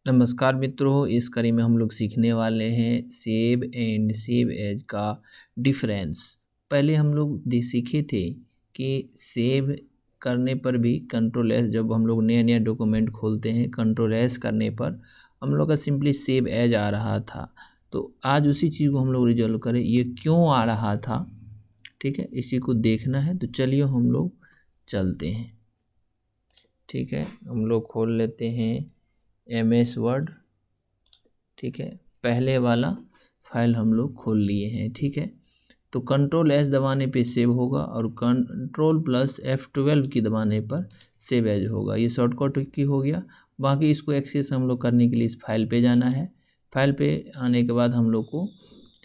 नमस्कार मित्रों, इस कड़ी में हम लोग सीखने वाले हैं सेव एंड सेव एज का डिफरेंस। पहले हम लोग सीखे थे कि सेव करने पर भी कंट्रोल एस, जब हम लोग नया नया डॉक्यूमेंट खोलते हैं कंट्रोल एस करने पर हम लोग का सिंपली सेव एज आ रहा था। तो आज उसी चीज़ को हम लोग रिजॉल्व करें, ये क्यों आ रहा था। ठीक है, इसी को देखना है, तो चलिए हम लोग चलते हैं। ठीक है, हम लोग खोल लेते हैं MS वर्ड। ठीक है, पहले वाला फाइल हम लोग खोल लिए हैं। ठीक है, तो कंट्रोल एस दबाने पे सेव होगा और कंट्रोल प्लस F12 की दबाने पर सेव एज होगा। ये शॉर्टकट की हो गया। बाकी इसको एक्सेस हम लोग करने के लिए इस फाइल पे जाना है। फाइल पे आने के बाद हम लोग को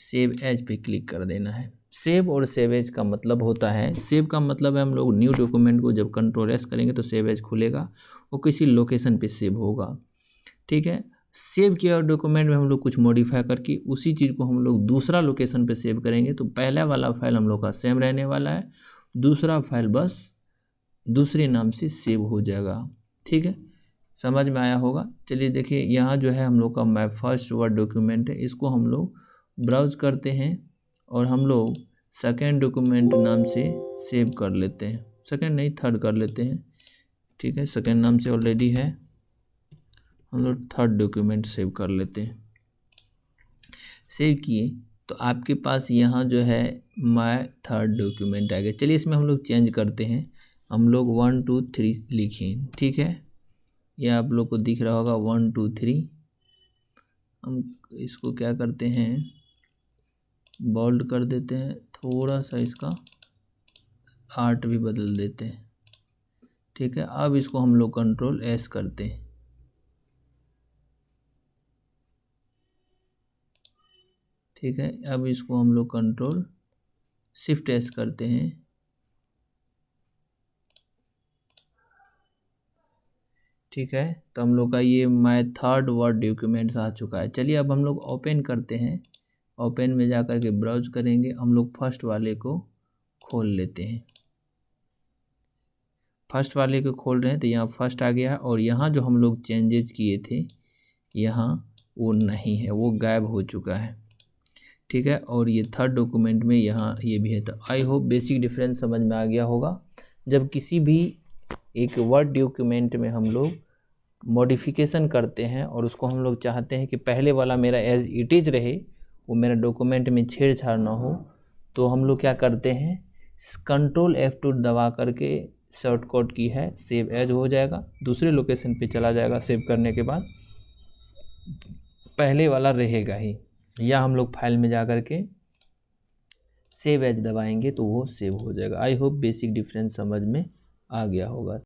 सेव एज पे क्लिक कर देना है। सेव और सेव एज का मतलब होता है, सेव का मतलब है हम लोग न्यू डॉक्यूमेंट को जब कंट्रोल एस करेंगे तो सेव एज खुलेगा, वो किसी लोकेशन पे सेव होगा। ठीक है, सेव किया डॉक्यूमेंट में हम लोग कुछ मॉडिफाई करके उसी चीज़ को हम लोग दूसरा लोकेशन पे सेव करेंगे, तो पहला वाला फाइल हम लोग का सेम रहने वाला है, दूसरा फाइल बस दूसरे नाम से सेव हो जाएगा। ठीक है, समझ में आया होगा। चलिए देखिए, यहाँ जो है हम लोग का माय फर्स्ट वर्ड डॉक्यूमेंट है, इसको हम लोग ब्राउज करते हैं और हम लोग सेकेंड डॉक्यूमेंट नाम से सेव कर लेते हैं। सेकेंड नहीं, थर्ड कर लेते हैं। ठीक है, सेकेंड नाम से ऑलरेडी है, हम लोग थर्ड डॉक्यूमेंट सेव कर लेते हैं। सेव किए तो आपके पास यहाँ जो है माय थर्ड डॉक्यूमेंट आ गया। चलिए इसमें हम लोग चेंज करते हैं, हम लोग 1 2 3 लिखें। ठीक है, यह आप लोग को दिख रहा होगा 1 2 3। हम इसको क्या करते हैं, बोल्ड कर देते हैं, थोड़ा सा इसका आर्ट भी बदल देते हैं। ठीक है, अब इसको हम लोग कंट्रोल एस करते हैं। ठीक है, अब इसको हम लोग कंट्रोल शिफ्ट एस करते हैं। ठीक है, तो हम लोग का ये माय थर्ड वर्ड डॉक्यूमेंट्स आ चुका है। चलिए अब हम लोग ओपन करते हैं। ओपन में जा कर के ब्राउज करेंगे, हम लोग फर्स्ट वाले को खोल लेते हैं। फर्स्ट वाले को खोल रहे हैं तो यहाँ फर्स्ट आ गया, और यहाँ जो हम लोग चेंजेस किए थे यहाँ वो नहीं है, वो गायब हो चुका है। ठीक है, और ये थर्ड डॉक्यूमेंट में यहाँ ये भी है। तो आई होप बेसिक डिफरेंस समझ में आ गया होगा। जब किसी भी एक वर्ड डॉक्यूमेंट में हम लोग मॉडिफिकेशन करते हैं और उसको हम लोग चाहते हैं कि पहले वाला मेरा एज इट इज़ रहे, वो मेरा डॉक्यूमेंट में छेड़छाड़ ना हो, तो हम लोग क्या करते हैं, कंट्रोल F2 दबा करके शॉर्टकट की है सेव एज हो जाएगा, दूसरे लोकेशन पे चला जाएगा। सेव करने के बाद पहले वाला रहेगा ही, या हम लोग फाइल में जा कर के सेव एज दबाएंगे तो वो सेव हो जाएगा। आई होप बेसिक डिफरेंस समझ में आ गया होगा।